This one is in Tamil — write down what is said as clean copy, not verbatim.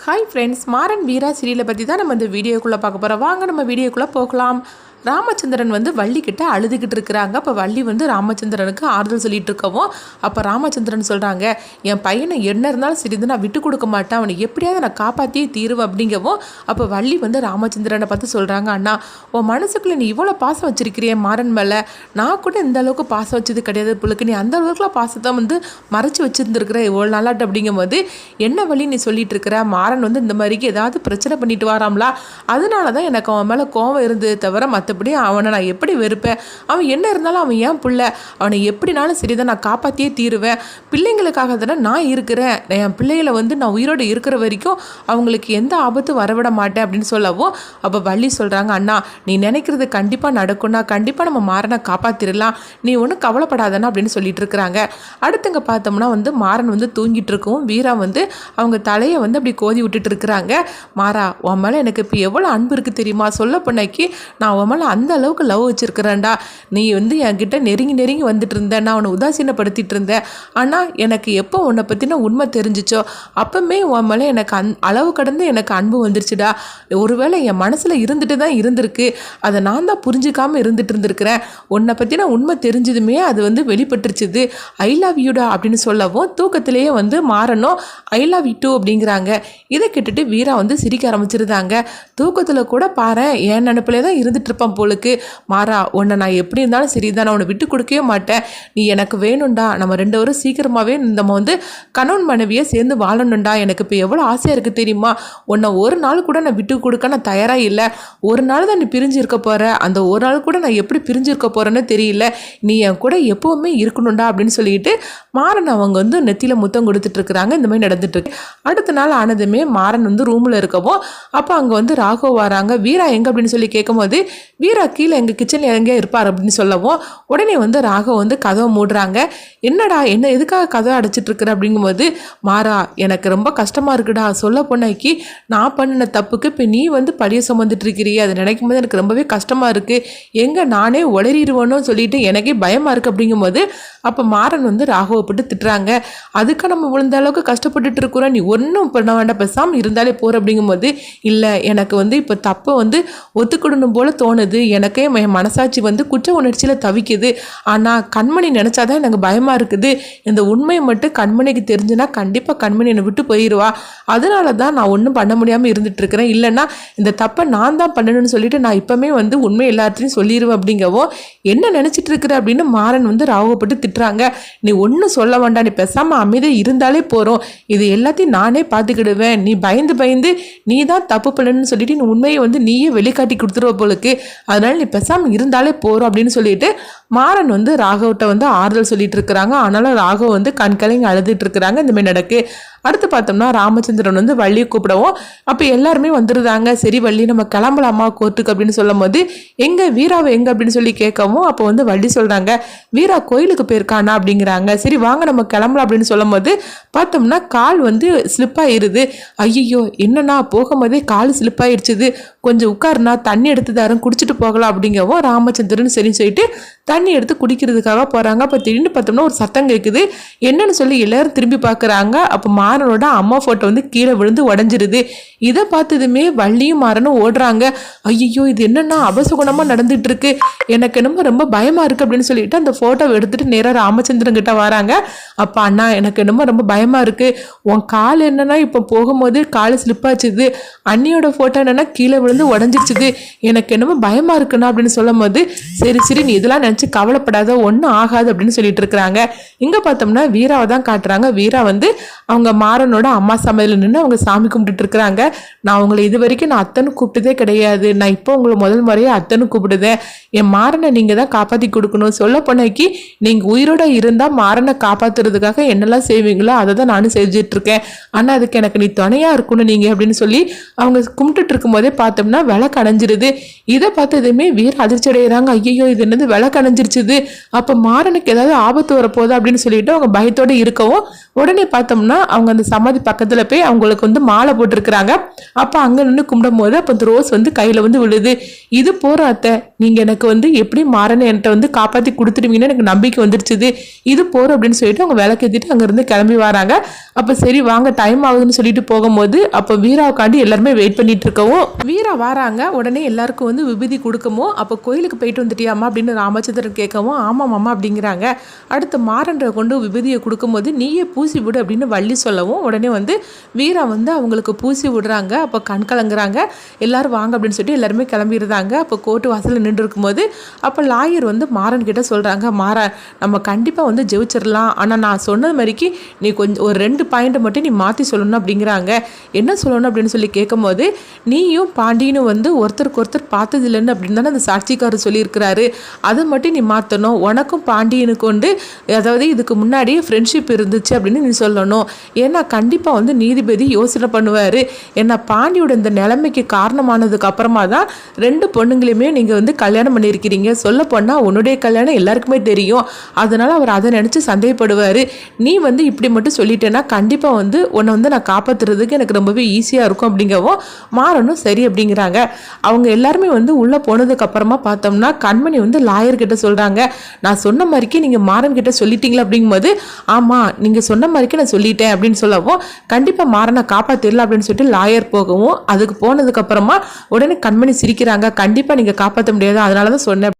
ஹாய் ஃப்ரெண்ட்ஸ், மாறன் வீரா சீரியலை பற்றி தான் நம்ம இந்த வீடியோக்குள்ளே பார்க்க போகிறோம். வாங்க நம்ம வீடியோக்குள்ளே போகலாம். ராமச்சந்திரன் வள்ளிக்கிட்ட அழுதுகிட்டு இருக்கிறாங்க. அப்போ வள்ளி ராமச்சந்திரனுக்கு ஆறுதல் சொல்லிட்டு இருக்கவும், அப்போ ராமச்சந்திரன் சொல்கிறாங்க, என் பையனை என்ன இருந்தாலும் சரி நான் விட்டு கொடுக்க மாட்டேன், அவனை எப்படியாவது நான் காப்பாற்றியே தீருவேன் அப்படிங்கவும், அப்போ வள்ளி ராமச்சந்திரனை பார்த்து சொல்கிறாங்க, அண்ணா உன் மனசுக்குள்ளே நீ இவ்வளோ பாசம் வச்சிருக்கிறிய மாறன் மேலே, நான் கூட இந்த அளவுக்கு பாசம் வச்சது கிடையாது புள்ளுக்கு, நீ அந்த அளவுக்குலாம் பாசத்தை மறைச்சி வச்சுருந்துருக்கிற இவ்வளோ நாளாட்டு அப்படிங்கும் போது என்ன வழி நீ சொல்லிட்டு இருக்கிற, மாறன் இந்த மாதிரிக்கு ஏதாவது பிரச்சனை பண்ணிட்டு வராமலா, அதனால தான் எனக்கு அவன் மேலே கோவம் இருந்தது தவிர மற்றபடி அவனை நான் எப்படி வெறுப்பேன், அவன் என்ன இருந்தாலும் அவன் ஏன் பிள்ளை, அவனை எப்படினாலும் சரிதான் நான் காப்பாற்றியே தீருவேன், பிள்ளைங்களுக்காக தானே நான் இருக்கிறேன், என் பிள்ளைகளை நான் உயிரோடு இருக்கிற வரைக்கும் அவங்களுக்கு எந்த ஆபத்தும் வரவிட மாட்டேன் அப்படின்னு சொல்லவும், அப்போ வள்ளி சொல்கிறாங்க, அண்ணா நீ நினைக்கிறது கண்டிப்பாக நடக்கும்னா, கண்டிப்பாக நம்ம மாறனை காப்பாற்றிடலாம், நீ ஒன்றும் கவலைப்படாதண்ணா அப்படின்னு சொல்லிட்டு இருக்கிறாங்க. அடுத்துங்க பார்த்தோம்னா மாறன் தூங்கிட்டு இருக்கும், வீரா அவங்க தலையை அப்படி கோதி விட்டுட்டு இருக்கிறாங்க. மாறா உன் மேலே எனக்கு இப்போ எவ்வளோ அன்பு இருக்குது தெரியுமா, சொல்ல பண்ணைக்கு நான் உன் மேலே அந்த அளவுக்கு லவ் வச்சுருக்கிறேன்டா, நீ என்கிட்ட நெருங்கி வந்துட்டு இருந்தேன், நான் உன்னை உதாசீனப்படுத்திட்டு இருந்தேன், ஆனால் எனக்கு எப்போ உன்னை பற்றின உண்மை தெரிஞ்சிச்சோ அப்பவுமே உன் மேலே எனக்கு அளவு கடந்து எனக்கு அன்பு வந்துருச்சுடா, ஒருவேளை என் மனசில் இருந்துட்டு தான் இருந்திருக்கு, அதை நான் தான் புரிஞ்சிக்காமல் இருந்துட்டு இருந்திருக்கிறேன், உன்னை பற்றின உண்மை தெரிஞ்சதுமே அது வெளிப்பட்டுருச்சுது, ஐ லவ் யூடா அப்படின்னு சொல்லவும் தூக்கத்திலேயே மாறணும் ஐ லவ் யூ டூ அப்படிங்கிறாங்க. இதை கேட்டுட்டு வீரா சிரிக்க ஆரம்பிச்சிருந்தாங்க. தூக்கத்தில் கூட பாரு என் நினப்பிலே தான் இருந்துட்டு இருப்பான் போலுக்கு, மாறா உன்னை நான் எப்படி இருந்தாலும் சரி தான், நான் உன்னை விட்டு கொடுக்கவே மாட்டேன், நீ எனக்கு வேணும்டா, நம்ம ரெண்டு பேரும் சீக்கிரமாகவே நம்ம கணவன் மனைவியை சேர்ந்து வாழணும்டா, எனக்கு இப்போ எவ்வளோ ஆசையாக இருக்குது தெரியுமா, உன்னை ஒரு நாள் கூட நான் விட்டு கொடுக்க நான் தயாராக இல்லை, ஒரு நாள் தான் நீ பிரிஞ்சு இருக்க போகிற, அந்த ஒரு நாள் கூட நான் எப்படி பிரிஞ்சு இருக்க போகிறேன்னு தெரியல, நீ என் கூட எப்போவுமே இருக்கணும்டா அப்படின்னு சொல்லிட்டு மாறன் அவங்க நெத்தியில் முத்தம் கொடுத்துட்ருக்குறாங்க. இந்த மாதிரி நடந்துட்டுருக்கு. அடுத்த நாள் ஆனதுமே மாறன் ரூமில் இருக்கவும், அப்போ அங்கே ராகவ் வராங்க. வீரா எங்கே அப்படின்னு சொல்லி கேட்கும்போது, வீரா கீழே எங்கள் கிச்சனில் எங்கே இருப்பார் அப்படின்னு சொல்லவும், உடனே ராகவ் கதவை மூடுறாங்க. என்னடா என்ன எதுக்காக கதவை அடைச்சிட்ருக்குற அப்படிங்கும்போது, மாறா எனக்கு ரொம்ப கஷ்டமாக இருக்குடா, சொல்ல பொண்ணைக்கு நான் பண்ணின தப்புக்கு இப்போ நீ படியை சுமந்துட்டு இருக்கிறீ, அதை நினைக்கும் போது எனக்கு ரொம்பவே கஷ்டமாக இருக்குது, எங்கே நானே உளறிடுவேன்னு சொல்லிட்டு எனக்கே பயமாக இருக்குது அப்படிங்கும்போது, அப்போ மாறன் ராகவை போட்டு திட்டுறாங்க. அதுக்காக நம்ம விழுந்த அளவுக்கு கஷ்டப்பட்டுட்டு இருக்கிறோம், நீ ஒன்றும் பண்ண வேண்டாம் பேசாமல் இருந்தாலே போகிற அப்படிங்கும்போது, இல்லை எனக்கு இப்போ தப்பை ஒத்துக்கிடணும் போல தோணுது, எனக்கே என் மனசாட்சி குற்ற உணர்ச்சியில் தவிக்குது, ஆனால் கண்மணி நினச்சாதான் எனக்கு பயமாக இருக்குது, இந்த உண்மையை மட்டும் கண்மணிக்கு தெரிஞ்சுன்னா கண்டிப்பாக கண்மணி என்னை விட்டு போயிடுவா, அதனால தான் நான் ஒன்றும் பண்ண முடியாமல் இருந்துட்டு இருக்கிறேன், இல்லைன்னா இந்த தப்பை நான் தான் பண்ணணும்னு சொல்லிட்டு நான் இப்போமே உண்மை எல்லாத்தையும் சொல்லிடுவேன் அப்படிங்கவும், என்ன நினச்சிட்டு இருக்கிற அப்படின்னு மாறன் ராகவப்பட்டு திட்டுறாங்க. நீ ஒன்றும் சொல்ல வேண்டாம், நீ பேசாமல் அமைதியாக இருந்தாலே போகிறோம், இது எல்லாத்தையும் நானே பார்த்துக்கிடுவேன், நீ பயந்து நீ தான் தப்பு பண்ணணும்னு சொல்லிட்டு நீ உண்மையை நீயே வெளிக்காட்டி கொடுத்துருவ போலுக்கு, அதனால நீ பேசாமல் இருந்தாலே போகிறோம் அப்படின்னு சொல்லிட்டு மாறன் ராகவட்ட ஆறுதல் சொல்லிட்டு இருக்கிறாங்க. ஆனாலும் ராகவ் கண்கலைங்க அழுதுட்டு இருக்கிறாங்க. இந்த மாதிரி நடக்கு. அடுத்து பார்த்தோம்னா ராமச்சந்திரன் வள்ளியை கூப்பிடவும், அப்போ எல்லாருமே வந்துருந்தாங்க. சரி வள்ளி நம்ம கிளம்பலாமா கோர்ட்டுக்கு அப்படின்னு சொல்லும் போது, எங்கே வீராவை எங்கே அப்படின்னு சொல்லி கேட்கவும், அப்போ வள்ளி சொல்கிறாங்க, வீரா கோயிலுக்கு போயிருக்கானா அப்படிங்கிறாங்க. சரி வாங்க நம்ம கிளம்பலாம் அப்படின்னு சொல்லும் போது பார்த்தோம்னா கால் ஸ்லிப் ஆகிடுது. ஐயோ என்னன்னா போகும்போதே கால் ஸ்லிப் ஆகிடுச்சுது, கொஞ்சம் உட்காருனா தண்ணி எடுத்து தரேன் குடிச்சிட்டு போகலாம் அப்படிங்கவும் ராமச்சந்திரன் சரின்னு சொல்லிட்டு தண்ணி எடுத்து குடிக்கிறதுக்காக போகிறாங்க. அப்போ திடீர்னு பார்த்தோம்னா ஒரு சத்தம் கேட்குது. என்னன்னு சொல்லி எல்லாரும் திரும்பி பார்க்குறாங்க. அப்போ மாறனோட அம்மா ஃபோட்டோ கீழே விழுந்து உடஞ்சிருது. இதை பார்த்ததுமே வள்ளியும் மாறனும் ஓடுறாங்க. ஐயோ இது என்னன்னா அபசகுணமாக நடந்துட்டு இருக்கு, எனக்கு என்னமோ ரொம்ப பயமாக இருக்குது அப்படின்னு சொல்லிட்டு அந்த ஃபோட்டோவை எடுத்துகிட்டு நேராக ராமச்சந்திரன் கிட்ட வராங்க. அப்போ அண்ணா எனக்கு என்னமோ ரொம்ப பயமாக இருக்குது, உன் கால் என்னன்னா இப்போ போகும்போது கால் ஸ்லிப் ஆச்சுது, அண்ணியோட ஃபோட்டோ என்னன்னா கீழே விழுந்து உடஞ்சிருச்சுது, எனக்கு என்னமோ பயமாக இருக்குண்ணா அப்படின்னு சொல்லும் போது, சரி நீ இதெல்லாம் நினச்சி கவலைப்படாத, ஒன்றும் ஆகாது அப்படின்னு சொல்லிட்டு இருக்கிறாங்க. இங்கே பார்த்தோம்னா வீராவை தான் காட்டுறாங்க. வீரா அவங்க மாறனோட அம்மா சமையல் நின்று அவங்க சாமி கும்பிட்டுட்டு இருக்கிறாங்க. நான் உங்களை இது வரைக்கும் நான் அத்தனை கூப்பிட்டதே கிடையாது, நான் இப்போ உங்களை முதல் முறையாக அத்தனை கூப்பிடுதேன், என் மாறனை நீங்கள் தான் காப்பாற்றி கொடுக்கணும், சொல்ல போனாக்கி நீங்கள் உயிரோட இருந்தால் மாறனை காப்பாற்றுறதுக்காக என்னெல்லாம் செய்வீங்களோ அதை தான் நானும் செஞ்சிட்ருக்கேன், ஆனால் அதுக்கு எனக்கு நீ துணையாக இருக்கணும் நீங்கள் அப்படின்னு சொல்லி அவங்க கும்பிட்டுட்டு இருக்கும்போதே பார்த்தோம்னா விளக்கு அணைஞ்சிருது. இதை பார்த்ததுமே வீர அதிர்ச்சி அடைகிறாங்க. ஐயோ இது என்னது விளக்கு அணைஞ்சிருச்சுது, அப்போ மாறனுக்கு ஏதாவது ஆபத்து வரப்போகுது அப்படின்னு சொல்லிட்டு அவங்க பயத்தோடு இருக்கவும், உடனே பார்த்தோம்னா அவங்க அவங்க அந்த சமாதி பக்கத்தில் போய் அவங்களுக்கு வந்து மாலை போட்டிருக்கிறாங்க. அப்போ அங்கே நின்று கும்பிடும் போது அப்போ அந்த ரோஸ் வந்து கையில் வந்து விழுது. இது போகிற அத்தை, நீங்கள் எனக்கு வந்து எப்படி மாறன்னு என்கிட்ட வந்து காப்பாற்றி கொடுத்துருவீங்கன்னு எனக்கு நம்பிக்கை வந்துருச்சுது. இது போகிறோம் அப்படின்னு சொல்லிட்டு அவங்க விளக்கேற்றிட்டு அங்கேருந்து கிளம்பி வராங்க. அப்போ சரி வாங்க டைம் ஆகுதுன்னு சொல்லிட்டு போகும்போது அப்போ வீராவுக்காண்டி எல்லாருமே வெயிட் பண்ணிட்டு இருக்கவும் வீரா வராங்க. உடனே எல்லாருக்கும் வந்து விபூதி கொடுக்கவும் அப்போ கோயிலுக்கு போயிட்டு வந்துட்டியாமா அப்படின்னு ராமச்சந்திரன் கேட்கவும் ஆமாம் மாமா அப்படிங்கிறாங்க. அடுத்து மாறன்ற கொண்டு விபூதியை கொடுக்கும்போது நீயே பூசி விடு அப்படின்னு வள்ளி சொல்லவும் உடனே வந்து வீரா வந்து அவங்களுக்கு பூசி விடுறாங்க. அப்போ கண் கலங்குறாங்க. எல்லாரும் வாங்க அப்படின்னு சொல்லிட்டு எல்லாருமே கிளம்பிடுறாங்க. அப்போ கோர்ட்டு வாசலில் நின்று இருக்கும்போது அப்போ லாயர் வந்து மாறன் கிட்ட சொல்கிறாங்க, மாறன் நம்ம கண்டிப்பாக வந்து ஜெயிச்சிடலாம், ஆனால் நான் சொன்னது மாதிரிக்கு நீ கொஞ்சம் ஒரு 2 பாயிண்ட்டை மட்டும் நீ மாற்றி சொல்லணும் அப்படிங்கிறாங்க. என்ன சொல்லணும் அப்படின்னு சொல்லி கேட்கும்போது நீயும் பாண்டியனும் வந்து ஒருத்தருக்கு ஒருத்தர் பார்த்தது இல்லைன்னு அப்படின்னு தானே அந்த சாட்சிக்காரர் சொல்லியிருக்கிறாரு, அதை மட்டும் நீ மாற்றணும். உனக்கும் பாண்டியனுக்கு வந்து அதாவது இதுக்கு முன்னாடியே ஃப்ரெண்ட்ஷிப் இருந்துச்சு அப்படின்னு நீ சொல்லணும். ஏன்னா கண்டிப்பாக வந்து நீதிபதி யோசனை பண்ணுவார். ஏன்னா பாண்டியோட இந்த நிலைமைக்கு காரணமானதுக்கு அப்புறமா தான் 2 பொண்ணுங்களையுமே நீங்கள் வந்து கல்யாணம் பண்ணியிருக்கிறீங்க. சொல்ல போனால் உன்னுடைய கல்யாணம் எல்லாருக்குமே தெரியும். அதனால் அவர் அதை நினச்சி சந்தேகப்படுவார். நீ வந்து இப்படி மட்டும் சொல்லிட்டேன்னா கண்டிப்பாக வந்து உன்னை வந்து நான் காப்பாற்றுறதுக்கு எனக்கு ரொம்பவே ஈஸியாக இருக்கும் அப்படிங்கவும் மாறணும் சரி அப்படிங்கிறாங்க. அவங்க எல்லாருமே வந்து உள்ளே போனதுக்கு அப்புறமா பார்த்தோம்னா கண்மணி வந்து லாயர்கிட்ட சொல்கிறாங்க, நான் சொன்ன மாதிரிக்கே நீங்கள் மாறன் கிட்ட சொல்லிட்டீங்களா அப்படிங்கும்போது ஆமாம் நீங்கள் சொன்ன மாதிரிக்கே நான் சொல்லிட்டேன் அப்படின்னு சொல்லவும் கண்டிப்பாக மாறனை காப்பாற்றிடலாம் அப்படின்னு சொல்லிட்டு லாயர் போகவும் அதுக்கு போனதுக்கு அப்புறமா உடனே கண்மணி சிரிக்கிறாங்க, கண்டிப்பாக நீங்கள் காப்பாற்ற முடியாது அதனால தான் சொன்னேன்.